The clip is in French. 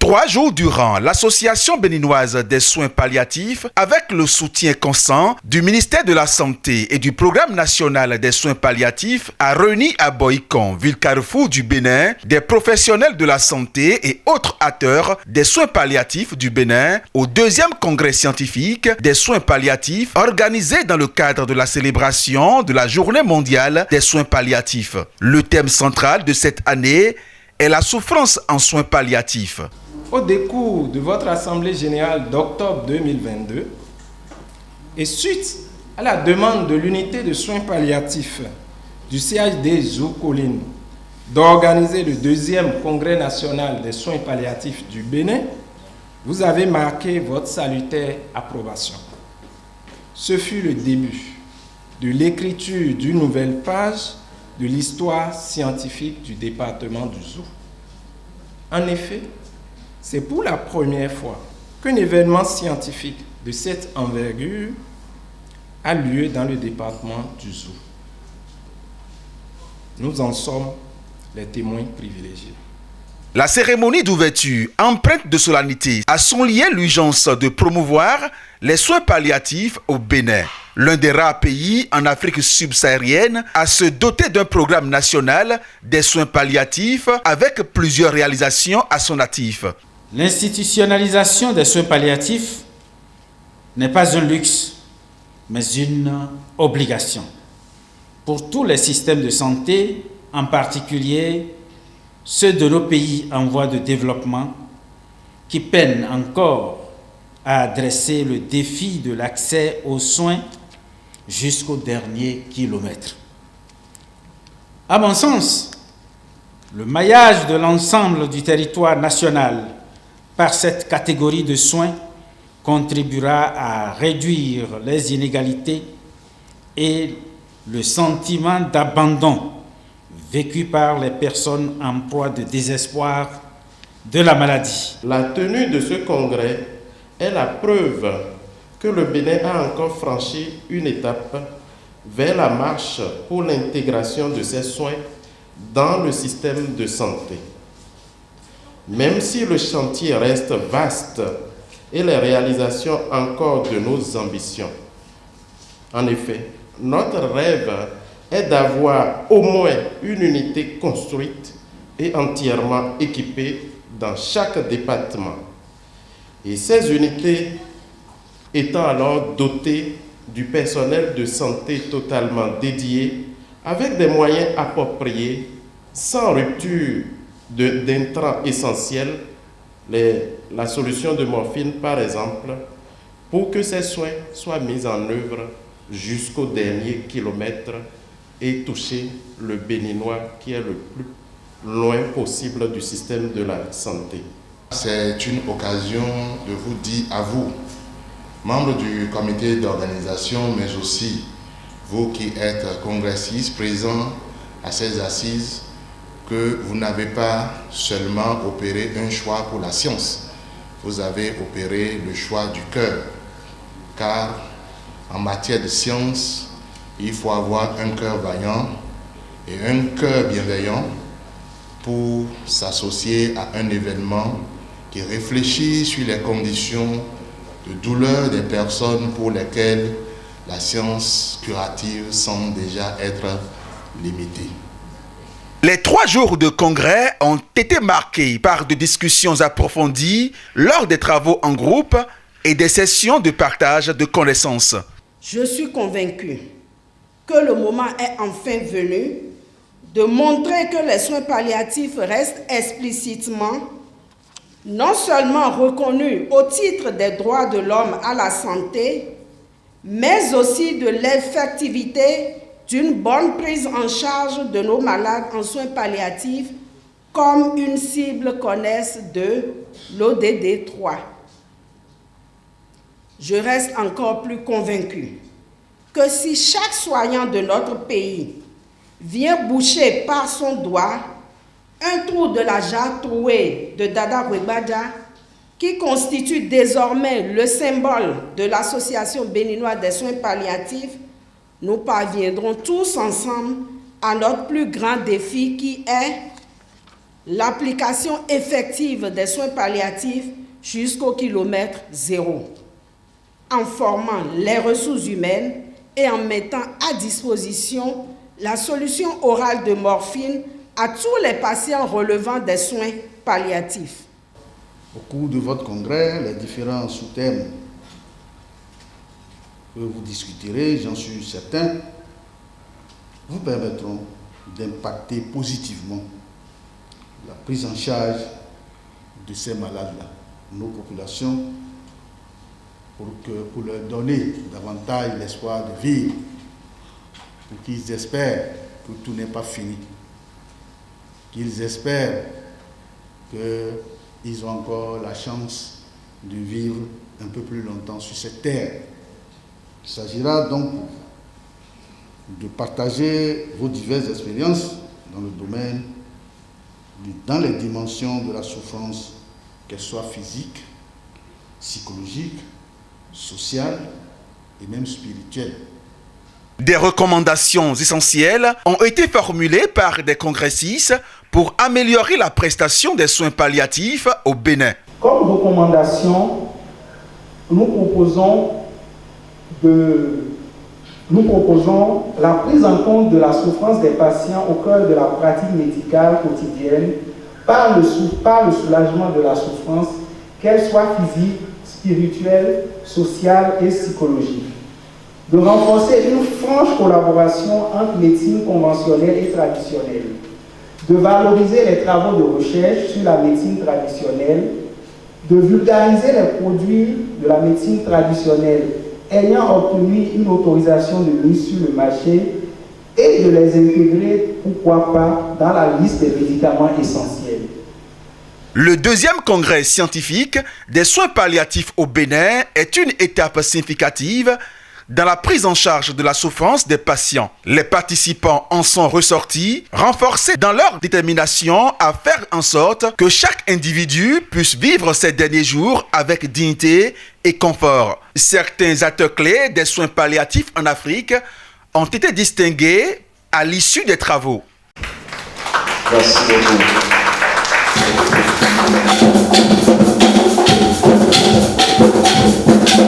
3 jours durant, l'Association béninoise des soins palliatifs, avec le soutien constant du ministère de la Santé et du Programme national des soins palliatifs, a réuni à Boïcon, ville carrefour du Bénin, des professionnels de la santé et autres acteurs des soins palliatifs du Bénin au 2e congrès scientifique des soins palliatifs organisé dans le cadre de la célébration de la Journée mondiale des soins palliatifs. Le thème central de cette année est la souffrance en soins palliatifs. Au décours de votre Assemblée générale d'octobre 2022, et suite à la demande de l'unité de soins palliatifs du CHD Zou-Colline d'organiser le 2e congrès national des soins palliatifs du Bénin, vous avez marqué votre salutaire approbation. Ce fut le début de l'écriture d'une nouvelle page de l'histoire scientifique du département du Zou. En effet, c'est pour la première fois qu'un événement scientifique de cette envergure a lieu dans le département du Zou. Nous en sommes les témoins privilégiés. La cérémonie d'ouverture, empreinte de solennité, a souligné l'urgence de promouvoir les soins palliatifs au Bénin, l'un des rares pays en Afrique subsaharienne à se doter d'un programme national des soins palliatifs avec plusieurs réalisations à son actif. L'institutionnalisation des soins palliatifs n'est pas un luxe, mais une obligation pour tous les systèmes de santé, en particulier ceux de nos pays en voie de développement qui peinent encore à adresser le défi de l'accès aux soins jusqu'au dernier kilomètre. À mon sens, le maillage de l'ensemble du territoire national par cette catégorie de soins contribuera à réduire les inégalités et le sentiment d'abandon vécu par les personnes en proie de désespoir de la maladie. La tenue de ce congrès est la preuve que le Bénin a encore franchi une étape vers la marche pour l'intégration de ces soins dans le système de santé. Même si le chantier reste vaste et les réalisations encore de nos ambitions. En effet, notre rêve est d'avoir au moins une unité construite et entièrement équipée dans chaque département. Et ces unités étant alors dotées du personnel de santé totalement dédié, avec des moyens appropriés, sans rupture d'intrants essentiels, la solution de morphine par exemple, pour que ces soins soient mis en œuvre jusqu'au dernier kilomètre et toucher le Béninois qui est le plus loin possible du système de la santé. C'est une occasion de vous dire à vous, membres du comité d'organisation, mais aussi vous qui êtes congressistes présents à ces assises, que vous n'avez pas seulement opéré un choix pour la science, vous avez opéré le choix du cœur, car en matière de science, il faut avoir un cœur vaillant et un cœur bienveillant pour s'associer à un événement qui réfléchit sur les conditions de douleur des personnes pour lesquelles la science curative semble déjà être limitée. Les 3 jours de congrès ont été marqués par des discussions approfondies lors des travaux en groupe et des sessions de partage de connaissances. Je suis convaincu que le moment est enfin venu de montrer que les soins palliatifs restent explicitement non seulement reconnus au titre des droits de l'homme à la santé, mais aussi de l'effectivité d'une bonne prise en charge de nos malades en soins palliatifs comme une cible connaisse de l'ODD 3. Je reste encore plus convaincu que si chaque soignant de notre pays vient boucher par son doigt un trou de la jarre trouée de Dada Webada, qui constitue désormais le symbole de l'Association béninoise des soins palliatifs, nous parviendrons tous ensemble à notre plus grand défi qui est l'application effective des soins palliatifs jusqu'au kilomètre zéro, en formant les ressources humaines et en mettant à disposition la solution orale de morphine à tous les patients relevant des soins palliatifs. Au cours de votre congrès, les différents sous-thèmes que vous discuterez, j'en suis certain, vous permettront d'impacter positivement la prise en charge de ces malades-là, nos populations, pour leur donner davantage l'espoir de vivre, pour qu'ils espèrent que tout n'est pas fini, qu'ils espèrent qu'ils ont encore la chance de vivre un peu plus longtemps sur cette terre. Il s'agira donc de partager vos diverses expériences dans le domaine, dans les dimensions de la souffrance, qu'elle soit physique, psychologique, sociale et même spirituelle. Des recommandations essentielles ont été formulées par des congressistes pour améliorer la prestation des soins palliatifs au Bénin. Comme recommandation, nous proposons la prise en compte de la souffrance des patients au cœur de la pratique médicale quotidienne par le soulagement de la souffrance, qu'elle soit physique, spirituelle, sociale et psychologique. De renforcer une franche collaboration entre médecine conventionnelle et traditionnelle. De valoriser les travaux de recherche sur la médecine traditionnelle. De vulgariser les produits de la médecine traditionnelle ayant obtenu une autorisation de mise sur le marché et de les intégrer, pourquoi pas, dans la liste des médicaments essentiels. Le deuxième congrès scientifique des soins palliatifs au Bénin est une étape significative dans la prise en charge de la souffrance des patients. Les participants en sont ressortis, renforcés dans leur détermination à faire en sorte que chaque individu puisse vivre ses derniers jours avec dignité et confort. Certains acteurs clés des soins palliatifs en Afrique ont été distingués à l'issue des travaux. Merci beaucoup.